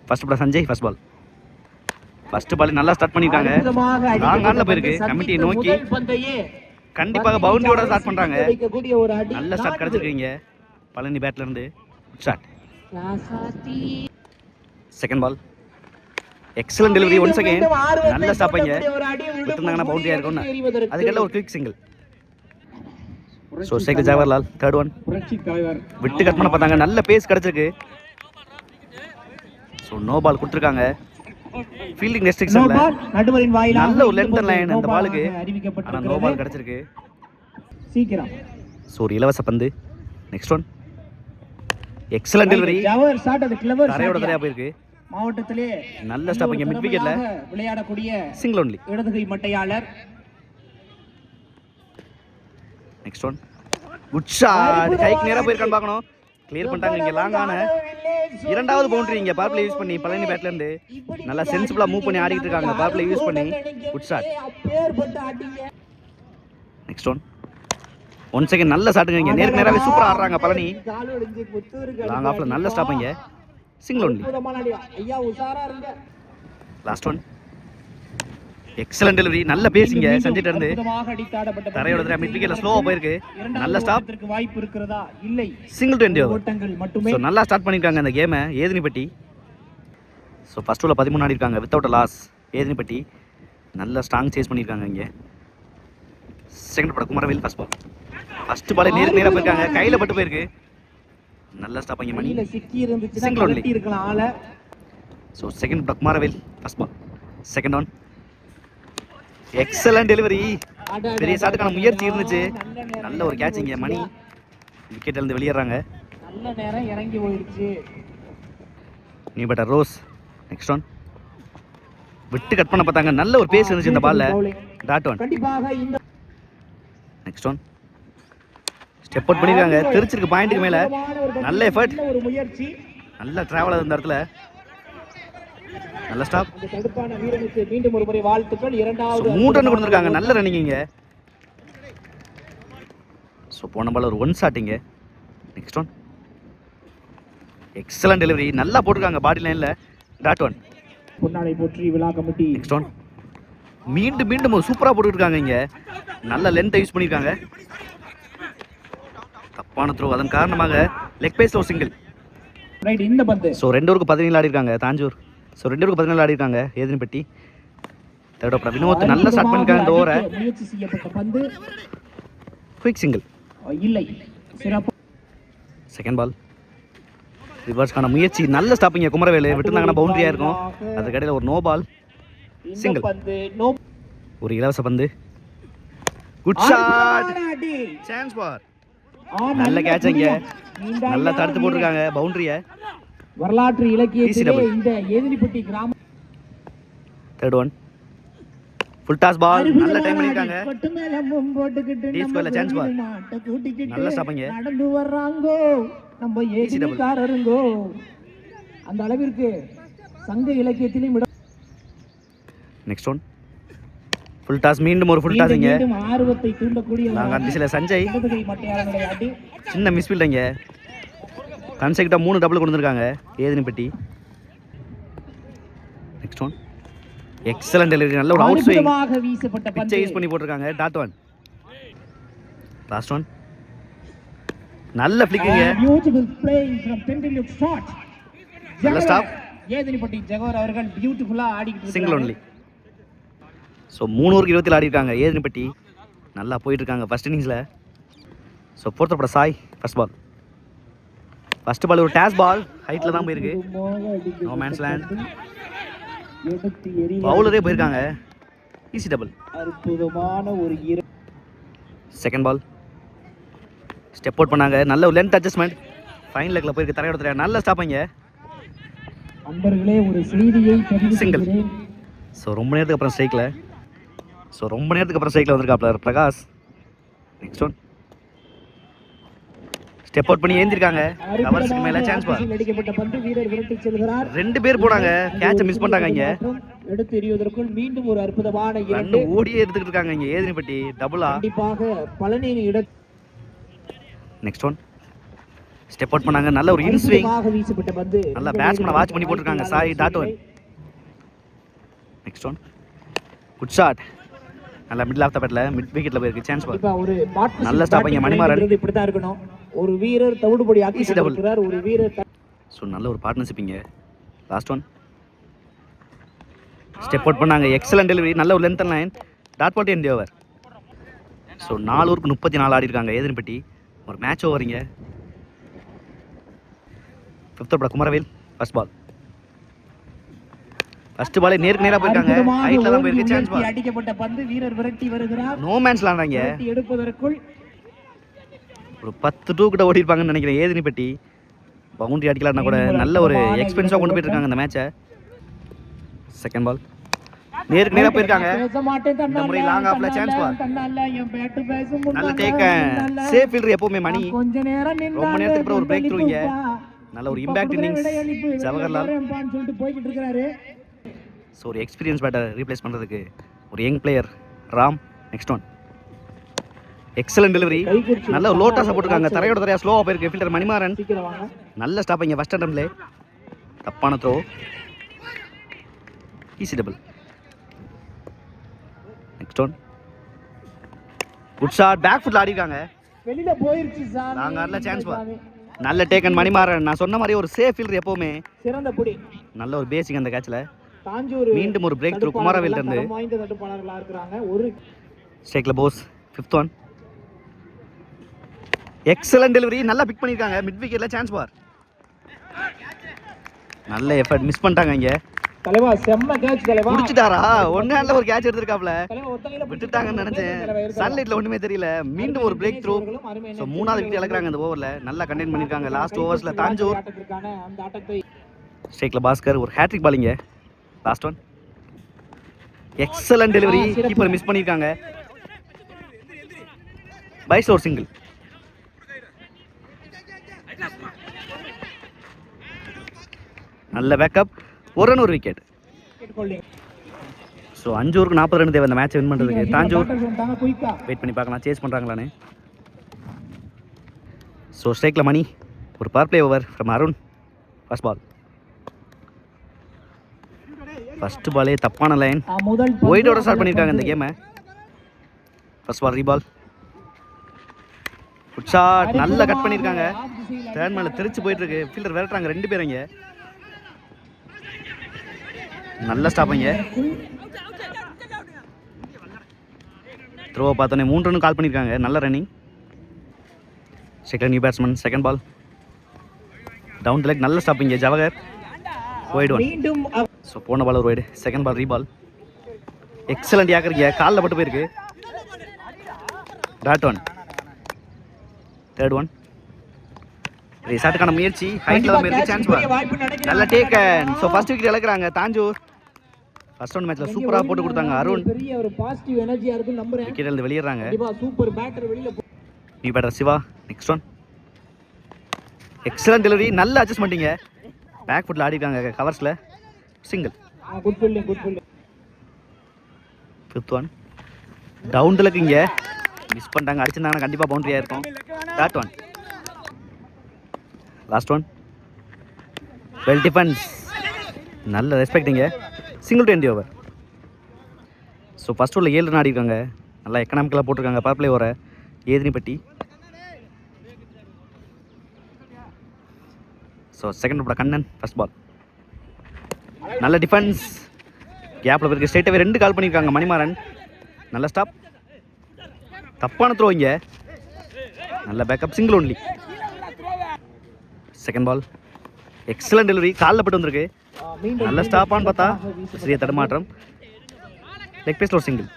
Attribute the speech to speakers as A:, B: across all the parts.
A: First ball Sanjay, first ball. First ball நல்லா start பண்ணிருக்காங்க. Long ஆன்ல போயிருக்கு. கமிட்டியை நோக்கி கண்டிப்பாக பவுண்டரியோட ஸ்டார்ட் பண்றாங்க. நல்ல ஸ்டார்ட் கிடைச்சிருக்கீங்க பழனி பேட்ல இருந்து. Start. Second ball. Excellent delivery once again. நல்ல ஸ்டாப்பிங்க. விட்டுருந்தாங்கன்னா பவுண்டரியா இருக்கும்னு அதுக்கெல்லாம் ஒரு quick single. So Sekar Jawaharlal third one. விட்டு கட் பண்ண பார்த்தாங்க. நல்ல பேஸ் கிடைச்சிருக்கு. ஸோ நோ பால் கொடுத்துருக்காங்க. ஃபீல்டிங் ரெஸ்ட்ரிக்ஷன்ல நல்ல ஒரு லென்த் லைன் அந்த பாலுக்கு. ஆனால் நோ பால் கிடைச்சிருக்கு. ஸோ ஒரு இலவச பந்து. Next one. Excellent delivery. தரையோட தரையா போயிருக்கு.
B: மாவட்டத்திலே
A: நல்ல ஸ்டாப்பிங். மிட் விக்கெட்ல
B: விளையாடக்கூடிய
A: சிங்கிள் ஒன்லி.
B: இடதுகை மட்டையாளர்.
A: Next one. Good shot. கைக்கு நேரா போயிருக்கான்னு பார்க்கணும். கிளியர் பண்ணிட்டாங்க. இங்க லாங் ஆன இரண்டாவது பவுண்டரி இங்க பவர் பிளே யூஸ் பண்ணி பழனி பேட்ல இருந்து நல்லா சென்சிபிளா மூவ் பண்ணி ஆடிட்டு இருக்காங்க. பவர் பிளே யூஸ் பண்ணி good shot. Next one. One second நல்ல ஷாட்டுங்க. இங்க நேருக்கு நேராவே சூப்பரா ஆடுறாங்க பழனி. லாங் ஆஃப்ல நல்ல ஸ்டாப்பிங்க. Single only. Last one. Excellent delivery. நல்ல பேசிங்க சஞ்சிட்ட இருந்து. தரையோட தரையா மிட் விக்கெட்ல ஸ்லோவா போயிருக்கு. நல்ல ஸ்டாப்.
B: வாய்ப்பு இருக்கிறதா? இல்லை.
A: Single 20 over. ஸோ நல்லா ஸ்டார்ட் பண்ணிருக்காங்க இந்த கேமை ஏதினிப்பட்டி. ஸோ ஃபர்ஸ்ட் ஓவரில் 13 ஆடி இருக்காங்க வித்தவுட் லாஸ் ஏதினிப்பட்டி. நல்ல ஸ்ட்ராங் சேஸ் பண்ணியிருக்காங்க இங்கே. செகண்ட் படம் குமரவேல் ஃபர்ஸ்ட் பால். ஃபர்ஸ்ட் பாலே நேருக்கு நேராக போயிருக்காங்க. கையில் பட்டு போயிருக்கு. நல்ல ஸ்டாப் இங்கே Mani. Single only. So second படம் Kumaravel first ball. Second one. Excellent delivery. பெரிய ஷாட்டுக்கான முயற்சி இருந்துச்சு. நல்ல ஒரு கேட்சிங்க மணி. விக்கெட்ல இருந்து வெளியேறாங்க.
B: நல்ல நேரம் இறங்கி போயிடுச்சு.
A: New batter Ross. Next one. விட்டு கட் பண்ண பார்த்தாங்க. நல்ல ஒரு பேஸ் இருந்துச்சு இந்த பால்ல. Dot one. Next one. Step out பண்ணிருக்காங்க. திருச்சிருக்கு பாயிண்ட்டுக்கு மேல. நல்ல எஃபர்ட். நல்ல டிராவல் இந்த இடத்துல. நல்ல ஸ்டாப்.
B: மீண்டும் ஒரு முறை வாழ்த்துக்கள். இரண்டாவது
A: 3 ரன் கொடுத்திருக்காங்க. நல்ல ரன்னிங் இங்க. ஸோ போன பால் ஒரு ஒன் ஷாட்டிங்க. Next one. Excellent delivery. நல்லா போட்டிருக்காங்க பாடி லைன்ல. Dot one.
B: பொன்னாடை போற்றி விழா கமிட்டி.
A: Next one. மீண்டும் மீண்டும் சூப்பராக போட்டுருக்காங்க இங்க. நல்ல லென்த்தை யூஸ் பண்ணியிருக்காங்க. தப்பான த்ரோ. அதன் காரணமாக லெக் பேஸ்ல ஒரு சிங்கிள்.
B: இந்த பந்து.
A: ஸோ 2 ஓவருக்கு 17 ஆடி இருக்காங்க தாஞ்சூர். ஸோ 2 ஓவருக்கு 14 ஆடி இருக்காங்க ஏதினிப்பட்டி. தேர்ட் ஓவர் வினோத் நல்ல ஸ்டார்ட் பண்ணிருக்காங்க இந்த ஓவரை.
B: முயற்சி செய்யப்பட்ட பந்து.
A: Quick single.
B: இல்லை. சிறப்பு.
A: Second ball. ரிவர்ஸ்க்கான முயற்சி. நல்ல ஸ்டாப்பிங்க குமரவேலு. விட்டுருந்தாங்கன்னா பவுண்டரியா இருக்கும். அதுக்கு இடையில ஒரு நோ பால். சிங்கிள். ஒரு இலவச பந்து. Good shot. சான்ஸ் பார். நல்ல கேட்சிங்க. நல்லா தடுத்து போட்டிருக்காங்க பவுண்டரியை.
B: வரலாற்று இலக்கியத்திலே இந்த ஏதினிப்பட்டி கிராமம்.
A: Third one. Full toss ball. நல்ல டைம் பண்ணிருக்காங்க. டி ஸ்கொயர்ல சான்ஸ் பால். நல்ல ஸ்டாப்பிங்க.
B: நடந்து வர்றாங்கோ நம்ம ஏதினிக்காரருங்கோ. அந்த அளவிற்கு சங்க இலக்கியத்திலும்.
A: Next one. Full toss. மீண்டும் ஒரு ஃபுல் டாஸ் இங்க.
B: ஆர்வத்தை தூண்டக்கூடிய
A: நாங்க அந்த சஞ்சய் சின்ன மிஸ்ஃபீல்ட் இங்க. கன்செக்டா 3 டபுள் கொண்டு வந்திருக்காங்க ஏதினிப்பட்டி. Next one. Excellent delivery. நல்ல ஒரு அவுட் ஸ்விங். பிச்சை யூஸ் பண்ணி போட்டிருக்காங்க. Dot one. Last one. நல்ல ஃபிளிக்கிங்க. நல்ல ஸ்டாப்.
B: ஏதினிப்பட்டி ஜகோர் அவர்கள் பியூட்டிஃபுல்லா ஆடிக்கிட்டு
A: சிங்கிள் ஒன்லி. ஸோ 3 ஓவருக்கு 20 ஆடி இருக்காங்க ஏதினிப்பட்டி. நல்லா போயிட்டு இருக்காங்க ஃபர்ஸ்ட் இன்னிங்ஸ்ல. ஸோ ஃபோர்த் பட Sai first ball. First ball ஒரு டேஸ் பால். ஹைட்ல தான் போயிருக்கு. No mens land. பவுலரே போயிருக்காங்க. Easy double.
B: அற்புதமான ஒரு
A: செகண்ட் பால். ஸ்டெப் அவுட் பண்ணாங்க. நல்ல ஒரு லென்த் அட்ஜஸ்ட்மெண்ட். ஃபைன் லெக்ல போயிருக்கு. தரையோட தரையா நல்ல ஸ்டாப்பிங்க.
B: நண்பர்களே ஒரு செய்தியை பதிவு
A: சிங்கிள். ஸோ ரொம்ப நேரத்துக்கு அப்புறம் ஸ்ட்ரைக்கில் வந்திருக்காப்ல Prakash. Next one. Step out பண்ணி ஏந்திருக்காங்க. கவர்ஸ்க்கு மேல சான்ஸ் பால். 2 பேர் போனாங்க. கேட்சை மிஸ் பண்ணிட்டாங்க இங்க.
B: எடுத்து எறிவதற்குள் மீண்டும் ஒரு அற்புதமான
A: இரண்டு ஓடியே எடுத்துக்கிட்டு இருக்காங்க இங்க ஏதினிப்பட்டி. டபுளா
B: கண்டிப்பாக Palani.
A: Next one. Step out பண்ணாங்க. நல்ல ஒரு இன்ஸ்விங்,
B: அற்புதமாக வீசப்பட்ட பந்து
A: நல்ல பேட்ஸ்மேனை வாட்ச் பண்ணி போட்டிருக்காங்க Sai dot one. Next one good shot, நல்ல மிடில் ஆஃப் த பேட்ல மிட் விக்கெட்ல போயிருக்கு சான்ஸ் பால்.
B: கண்டிப்பா ஒரு partnership
A: நல்ல ஸ்டாப் இங்க மணிமாறன்.
B: batting இப்படி தான் இருக்கணும். ஒரு வீரர் தவிடுபடி ஆக்கி
A: Easy double.
B: கொடுக்கிறார், ஒரு வீரர்
A: ஸோ நல்ல ஒரு பார்ட்னர்ஷிப் இங்கே. லாஸ்ட் ஒன் ஸ்டெப் அவுட் பண்ணாங்க. எக்ஸலன்ட் டெலிவரி, நல்ல ஒரு length line. Dot ball end over. So 4 ஓவருக்கு 34 ஆடி இருக்காங்க ஏதன்பட்டி. ஒரு மேட்ச் ஓவரிங்க. 5th over Kumaravel first ball. First பாலே நேருக்கு நேரா போயிருக்காங்க. ஹைட்ல தான் போயிருக்கு சான்ஸ் பால்.
B: அடிக்கப்பட்ட பந்து வீரர் விரட்டி வருகிறார்.
A: No mens லாண்டாங்க.
B: எடுப்பதற்குள்
A: ஒரு 10-2 கிட்ட ஓடி இருப்பாங்கன்னு நினைக்கிறேன் ஏதன்பட்டி. பவுண்டரி அடிக்கலாம்னா கூட நல்ல ஒரு எக்ஸ்பென்ஸாக கொண்டு போயிட்டு இருக்காங்க இந்த மேட்சை. செகண்ட் பால் நேருக்கு நேரா போயிருக்காங்க. இந்த முறை லாங் ஆஃப்ல சான்ஸ் பால். நல்ல டேக்கன், சேஃப் ஃபீல்டர் எப்பவுமே மணி. ரொம்ப நேரத்துக்கு அப்புறம் ஒரு பிரேக் த்ரூ இங்க. நல்ல ஒரு இம்பாக்ட் இன்னிங்ஸ் ஜவஹர்லால்.
B: போயிட்டு இருக்காரு.
A: ஸோ ஒரு எக்ஸ்பீரியன்ஸ் பேட்டர் ரீப்ளேஸ் பண்ணுறதுக்கு ஒரு young player Ram. Next one excellent delivery, நல்ல ஒரு லோட்டாஸை போட்டிருக்காங்க. தரையோட தரையா ஸ்லோவாக போயிருக்கு ஃபீல்டர் மணிமாறன். நல்ல ஸ்டாப் இங்கே ஃபர்ஸ்ட் அட்டம்ப்லே. தப்பான throw, easy double. Next one good shot, back ஃபுட்ல ஆடிருக்காங்க.
B: வெளியில போயிருச்சு சார்.
A: நாங்க ஆடல சான்ஸ் பால். நல்ல டேக்கன் மணிமாறன். நான் சொன்ன மாதிரி ஒரு சேஃப் ஃபீல்டர் எப்பவுமே
B: சிறந்த புடி.
A: நல்ல ஒரு பேசிக் அந்த கேட்ச்ல.
B: தாஞ்சூர்
A: மீண்டும் ஒரு பிரேக் த்ரூ குமாரவேல் இருந்து.
B: வாய்ந்த தடுப்பாளர்களா இருக்காங்க. ஒரு
A: ஸ்ட்ரைக்ல Bose. 5th one excellent delivery, நல்லா பிக் பண்ணிருக்காங்க. மிட் விக்கெட்ல சான்ஸ் பார். நல்ல எஃபர்ட், மிஸ் பண்ணிட்டாங்க இங்க.
B: தலைவா செம்ம கேட்ச் தலைவா.
A: முடிச்சிட்டாரா? ஒன் ஹேண்ட்ல ஒரு கேட்ச் எடுத்திருக்காப்ல.
B: தலைவா ஒத்தகையில
A: விட்டுட்டாங்கன்னு நினைச்சேன். சன்லைட்ல ஒண்ணுமே தெரியல. மீண்டும் ஒரு பிரேக் த்ரூ. ஸோ 3வது விக்கெட் இழக்கிறாங்க இந்த ஓவர்ல. நல்லா கண்டெயின் பண்ணிருக்காங்க. லாஸ்ட் ஓவர்ஸ்ல தாஞ்சூர்.
B: அந்த ஆட்டத்தை
A: ஸ்ட்ரைக்ல பாஸ்கர் ஒரு ஹேட்ரிக் பாலிங்க. Last one excellent delivery, keeper miss பண்ணிருக்காங்க. பைஸ் ஒரு சிங்கிள். நல்ல பேக்கப், ஒரு ரன் ஒரு விக்கெட். ஸோ 5 ஓவருக்கு 40 ரன் தேவை இந்த மேட்ச் வின் பண்ணுறதுக்கு. தாஞ்சூர் வெயிட் பண்ணி பார்க்கலாம் சேஸ் பண்ணுறாங்களான்னு. ஸோ ஸ்ட்ரைக்கில் மணி ஒரு power play over from Arun. First ball. First பாலே தப்பான லைன். ஒயிட்டோட ஸ்டார்ட் பண்ணியிருக்காங்க இந்த கேமை. First ball reball. Good shot, நல்லா கட் பண்ணியிருக்காங்க. தேர்ட் மேல தெரிச்சு போயிட்டு இருக்கு. ஃபீல்டர் விரட்டுறாங்க 2 பேர் இங்க. நல்ல ஸ்டாப் இங்க. த்ரோவை பார்த்தோன்னே 3 ரன் கால் பண்ணியிருக்காங்க. நல்ல running. Second new batsman. Second ball down the leg. நல்ல ஸ்டாப் இங்க. Jawahar wide one. ஸோ போன பால் ஒரு wide. Second ball reball. Excellent யாக்கரிங்க. காலில் பட்டு போயிருக்கு. Dot one. தேர்ட் ஒன் ஷாட்டுக்கான முயற்சி. ஹைட்ல தான் போயிருக்கு. Chance ball. நல்ல டேக்கன். ஸோ ஃபர்ஸ்ட் விக்கெட் இழக்கிறாங்க தாஞ்சூர். ஃபர்ஸ்ட் ஒன் மேட்ச்ல சூப்பரா போட்டு கொடுத்தாங்க அருண்.
B: பெரிய ஒரு பாசிட்டிவ் எனர்ஜியா இருக்கு நம்புறேன்.
A: விக்கெட் இருந்து வெளியேறாங்க.
B: கண்டிப்பா சூப்பர் பேட்டர் வெளியில.
A: New batter Siva. Next one excellent delivery, நல்ல அட்ஜஸ்ட்மென்ட்டிங்க. பேக் ஃபுட்ல ஆடி இருக்காங்க கவர்ஸ்ல. Single.
B: Good fielding, good fielding.
A: 5th one down the leg இங்க. மிஸ் பண்ணிட்டாங்க. அடிச்சிருந்தாங்கன்னா கண்டிப்பா பவுண்டரியா இருக்கும். Dot one. Last one well defence. நல்ல ரெஸ்பெக்டிங்க. Single to end over. So first ஓவரில் 7 ரன் ஆடி இருக்காங்க. நல்லா எக்கனாமிக்கலாக போட்டிருக்காங்க பவர் பிளே ஓவரை ஏதினிப்பட்டி. ஸோ செகண்ட் ஓவரோட கண்ணன். ஃபர்ஸ்ட் பால் நல்ல டிஃபென்ஸ். கேப்பில் போயிருக்கு. ஸ்ட்ரைட்டாகவே 2 கால் பண்ணியிருக்காங்க மணிமாறன். நல்ல ஸ்டாப். தப்பான த்ரோ இங்கே. நல்ல backup. Single only. Second ball excellent delivery. காலில் பட்டு வந்திருக்கு. நல்ல ஸ்டாப்பான்னு பார்த்தா சிறிய தடுமாற்றம். லெக் பேஸில் ஒரு சிங்கிள்.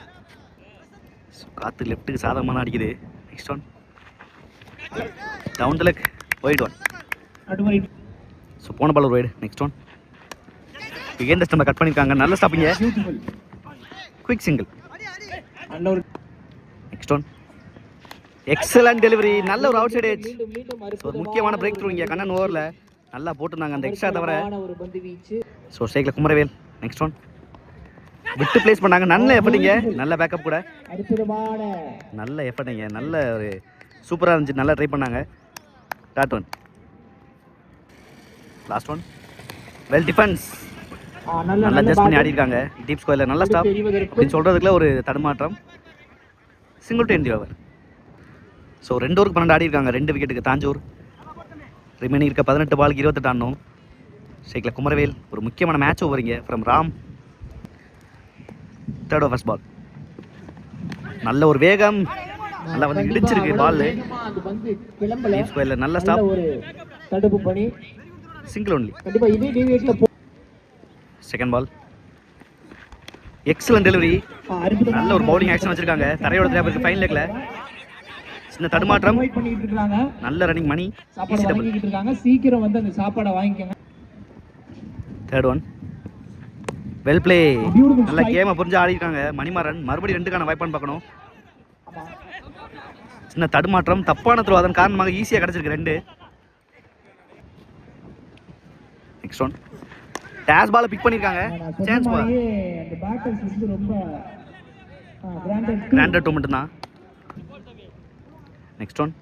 A: காற்று லெஃப்ட்டுக்கு சாதகமான அடிக்குது. Next one down the leg. Wide one. So போன பால் ஒரு ஒயிட். நெக்ஸ்ட் ஒன் விகேந்த ஸ்டம்பை கட் பண்ணியிருக்காங்க. நல்ல ஸ்டாப்பிங்க. Quick single. Next one excellent delivery. நல்ல ஒரு அவுட் சைட் எட்ஜ். ஒரு முக்கியமான பிரேக் த்ரூ இங்கே கண்ணன் ஓவரில் நல்லா போட்டிருந்தாங்க அந்த எக்ஸ்ட்ரா தவிர. ஸோ ஸ்ட்ரைக்கில் குமரவேல். நெக்ஸ்ட் ஒன் விட்டு பிளேஸ் பண்ணாங்க. நல்ல எஃபர்ட்டிங்க. நல்ல பேக்கப் கூட. நல்ல எஃபர்ட்டிங்க. நல்ல ஒரு சூப்பராக இருந்துச்சு. நல்லா ட்ரை பண்ணாங்க. Dot one last one well defence.
B: நல்ல
A: நல்லா
B: நல்ல
A: அட்ஜஸ்ட் பண்ணி
B: bat.
A: ஆடி இருக்காங்க. டீப் ஸ்கொயரில் நல்ல ஸ்டாப்
B: தெரிவதற்கு
A: அப்படின்னு சொல்கிறதுக்குள்ள ஒரு தடுமாற்றம். Single to end over. So 2 ஓவருக்கு 12 ஆடி இருக்காங்க 2 விக்கெட்டுக்கு தாஞ்சூர். ரிமைனிங் இருக்க 18 பாலுக்கு 28 ஆடணும். ஷேக்கில் குமரவேல் ஒரு முக்கியமான மேட்ச் ஓவரிங்க from Ram. Third over first ball. நல்ல ஒரு வேகம், நல்லா வந்து இடிச்சிருக்கு பால்.
B: வேகமா அது வந்து கிளம்பல.
A: டீப் ஸ்கொயரில் நல்ல
B: நல்ல
A: ஸ்டாப்.
B: ஒரு தடுப்பு பணி.
A: Single only.
B: கண்டிப்பா இதே டிவியேட்ல
A: செகண்ட் பால். Excellent delivery. நல்ல ஒரு பவுலிங் ஆக்ஷன் வச்சிருக்காங்க. தரையோட தேவை ஃபைன் லெக்ல சின்ன தடுமாற்றம்.
B: வெயிட் பண்ணிட்டு இருக்காங்க.
A: நல்ல ரன்னிங் மணி.
B: சாப்பாடு வாங்கிட்டு இருக்காங்க. சீக்கிரம் வந்து அந்த சாப்பாடை வாங்கிக்கோங்க.
A: Third one well play. நல்ல கேமை புரிஞ்சு ஆடி இருக்காங்க மணிமாறன். மறுபடியும் 2க்கான வாய்ப்பான்னு பார்க்கணும். சின்ன தடுமாற்றம், தப்பான த்ரோ, அதன் காரணமாக ஈஸியாக கிடச்சிருக்கு 2. Next one dash ball pick பண்ணியிருக்காங்க. Chance ball.
B: அந்த பேட்டர்ஸ் வந்து ரொம்ப
A: கிராண்டட் டூ மட்டும்தான். நெக்ஸ்ட் ஒன்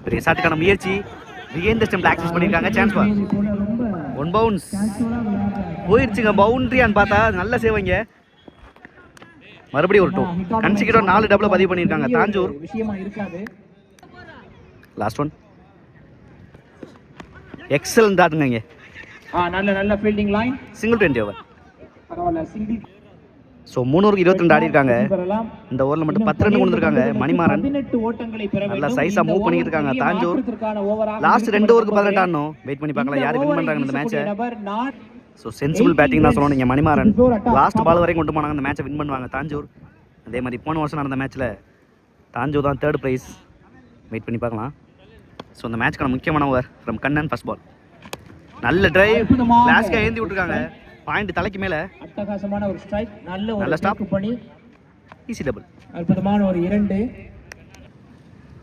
A: பெரிய ஷாட்டுக்கான முயற்சி. பிகைண்ட் தி ஸ்டம்ப்ல ஆக்சஸ் பண்ணியிருக்காங்க. Chance ball. ஒன் பவுன்ஸ் போயிடுச்சுங்க. பவுண்டரியான்னு பார்த்தா நல்ல சேவைங்க. மறுபடியும் ஒரு 2. கன்சிக்யூட்டிவா 4 டபுள் பதிவு பண்ணியிருக்காங்க தாஞ்சூர்.
B: விஷயமா இருக்காது.
A: லாஸ்ட் ஒன் எக்ஸலன்ட் ஆடுங்க இங்கே.
B: நல்ல நல்ல ஃபீல்டிங் லைன்.
A: Single 20 over.
B: பரவாயில்ல சிங்கிள்.
A: ஸோ 3 ஓவருக்கு 22 ஆடி இருக்காங்க.
B: பெறலாம்.
A: இந்த ஓவரில் மட்டும் 10 ரன் கொடுத்துருக்காங்க மணிமாறன்.
B: 18 ஓட்டங்களை பெற வேண்டும்.
A: நல்லா சைஸா மூவ் பண்ணிட்டு இருக்காங்க தாஞ்சூர். லாஸ்ட் 2 ஓவருக்கு 18 ஆடணும். வெயிட் பண்ணி பார்க்கலாம் யார் வின் பண்றாங்க இந்த மேட்சை. ஸோ சென்சிபிள் பேட்டிங் தான் சொல்லணும் நீங்கள் மணிமாறன். லாஸ்ட் பால் வரைக்கும் கொண்டு போனாங்க. இந்த மேட்சை வின் பண்ணுவாங்க தாஞ்சூர். அதே மாதிரி போன வருஷம் நடந்த மேட்ச்சில் தாஞ்சூர் தான் 3rd ப்ரைஸ். வெயிட் பண்ணி பார்க்கலாம். ஸோ இந்த மேட்ச்க்கான முக்கியமான over from Kannan. First ball. நல்ல டிரைவ். லாஸ்ட்காக ஏந்தி விட்டுருக்காங்க. பாயிண்ட் தலைக்கு மேலே.
B: அட்டகாசமான ஒரு ஸ்ட்ரைக். நல்ல
A: ஸ்டாப்
B: பண்ணி
A: ஈஸி டபுள்.
B: அற்புதமான ஒரு 2.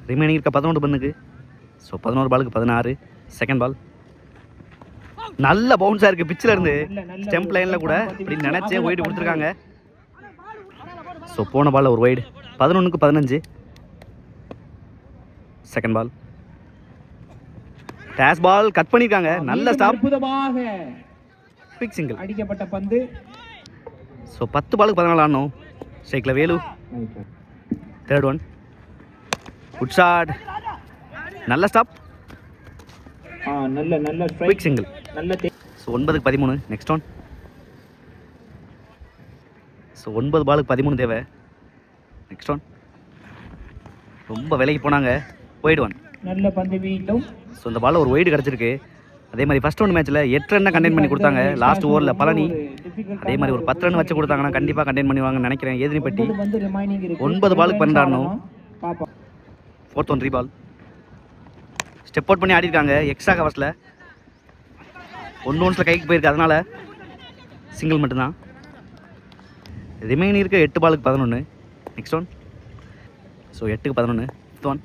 A: ரிமைனிங் இருக்க 11 பந்துக்கு. ஸோ 11 பாலுக்கு 16. Second ball. நல்ல பவுன்ஸாக இருக்குது பிச்சில் இருந்து. ஸ்டெம்ப் லைனில் கூட அப்படின்னு நினச்சே ஒயிட் கொடுத்துருக்காங்க. ஸோ போன பாலில் ஒரு ஒயிட். 11க்கு 15. Second ball. Dash ball cut பண்ணியிருக்காங்க. நல்ல ஸ்டாப்.
B: அற்புதமாக
A: பிக் சிங்கிள்.
B: அடிக்கப்பட்ட பந்து.
A: ஸோ 10 பாலுக்கு 14 ஆடணும். Shakeel Velu. Third one good shot. நல்ல ஸ்டாப்.
B: நல்ல நல்ல
A: குவிக் சிங்கிள்.
B: நல்ல
A: ஸோ 9க்கு 13. Next one. ஸோ 9 பாலுக்கு 13 தேவை. நெக்ஸ்ட் ஒன் ரொம்ப விலைக்கு போனாங்க. Wide one.
B: நல்ல பந்து மீண்டும்.
A: ஸோ இந்த பாலில் ஒரு ஒயிட் கிடச்சிருக்கு. அதே மாதிரி ஃபர்ஸ்ட் ஒன் மேட்ச்சில் 8 ரன் கண்டெயின் பண்ணி கொடுத்தாங்க. லாஸ்ட் ஓவரில் பழனி. அதே மாதிரி ஒரு 10 ரன் வச்சு கொடுத்தாங்கன்னா கண்டிப்பாக கண்டெயின் பண்ணுவாங்கன்னு நினைக்கிறேன். ஏதினிப்பட்டி 9 பாலுக்கு 12 ஆடணும். 4th ஒன் 3 பால். ஸ்டெப் அவுட் பண்ணி ஆடி இருக்காங்க எக்ஸ்ட்ரா கவர்ஸில். 1 ஓன்ஸில் கைக்கு போயிருக்கு. அதனால் சிங்கிள் மட்டும்தான். ரிமைனிங் இருக்க 8 பாலுக்கு 11. Next one. ஸோ 8க்கு 11. 5th one.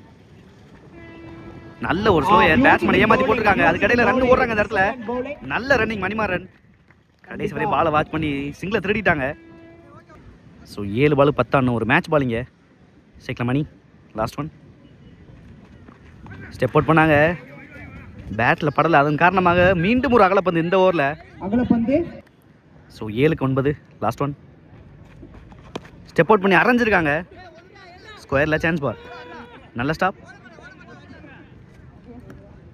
A: நல்ல ஒரு ஸ்லோ பேட்ஸ்மேன் ஏமாற்றி போட்டிருக்காங்க. அதுக்கடையில் ரன் ஓடுறாங்க இந்த இடத்துல. நல்ல ரன்னிங் மணிமாறன். கடைசி வரை பாலை வாட்ச் பண்ணி சிங்கிளை திருடிட்டாங்க. ஸோ 7 பாலுக்கு 10 ஆடணும். ஒரு மேட்ச் பாலிங்க. Shakeel Mani. Last one. Step out பண்ணாங்க. பேட்டில் படலை. அதன் காரணமாக மீண்டும் ஒரு அகலப்பந்து இந்த ஓவரில்.
B: அகலப்பந்து.
A: ஸோ 7க்கு 9. Last one. ஸ்டெப் அவுட் பண்ணி அரைஞ்சிருக்காங்க. ஸ்கொயரில் சான்ஸ் பால். நல்ல ஸ்டாப்.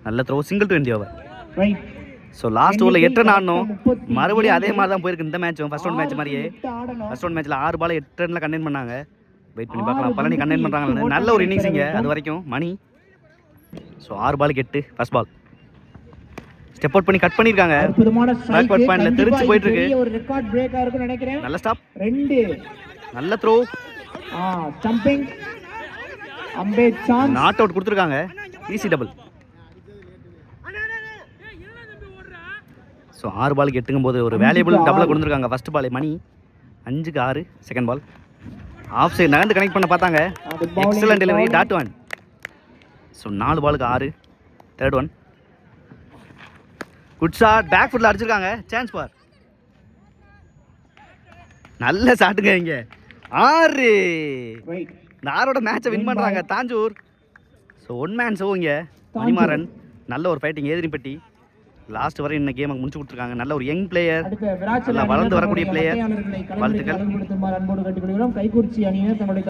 A: நல்ல throw. Single 20 over. So last ஓவரில் 8 ரன் ஆடணும். மறுபடியும் அதே மாதிரி தான் போயிருக்கு இந்த மேட்சும். ஃபர்ஸ்ட் ஒன் மேட்ச் மாதிரியே. ஃபர்ஸ்ட் ஒன் மேட்ச்சில் 6 பால் 8 ரனில் கண்டெயின் பண்ணாங்க. வெயிட் பண்ணி பார்க்கலாம் பழனி கண்டெயின் பண்ணுறாங்க. நல்ல ஒரு இன்னிங்ஸ் இங்கே அது வரைக்கும் மணி. ஸோ 6 பாலுக்கு 8. First ball. ஸ்டெப் அவுட் பண்ணி கட் பண்ணியிருக்காங்க. பேக்வர்ட் பாயிண்ட்ல தெரிச்சு போயிட்டு இருக்கு.
B: ஒரு ரெக்கார்ட் பிரேக்கா இருக்குன்னு நினைக்கிறேன்.
A: நல்ல ஸ்டாப்.
B: 2.
A: நல்ல த்ரோ.
B: ஸ்டம்பிங். அம்பே சான்ஸ்.
A: நாட் அவுட் கொடுத்துருக்காங்க. Easy double. ஸோ 6 பாலுக்கு 8ங்கும் போது ஒரு வேல்யூபிள் டபுளை கொடுத்துருக்காங்க. First ball Mani. 5க்கு 6. Second ball. ஆஃப் சைடு நகர்ந்து கனெக்ட் பண்ண பார்த்தாங்க. Excellent delivery. Dot one. So 4 பாலுக்கு 6. Third one. Good shot. Back ஃபுட்டில் அடிச்சிருக்காங்க. சான்ஸ் பார். நல்ல ஷாட்டுங்க இங்கே. 6. இந்த 6ஓட மேட்சை வின் பண்ணுறாங்க தாஞ்சூர். ஸோ 1 மேன் ஷோ இங்கே மணிமாறன். நல்ல ஒரு ஃபைட்டிங். ஏதினிப்பட்டி லாஸ்ட் வரை இந்த கேமை முடிச்சு கொடுத்துருக்காங்க. நல்ல ஒரு யங் பிளேயர்,
B: அடுத்த விராட்சல்
A: நல்லா வளர்ந்து
B: அணியினர்
A: வரக்கூடிய
B: தங்களுடைய
A: பிளேயர்.
B: மட்டையாளர்களை களமிறக்கி
A: வாழ்த்துக்கள்.
B: அழகுபடுத்துமாறு அன்போடு கேட்டுக்கொள்கிறோம். கைக்குறிச்சி அணியினர் தங்களுடைய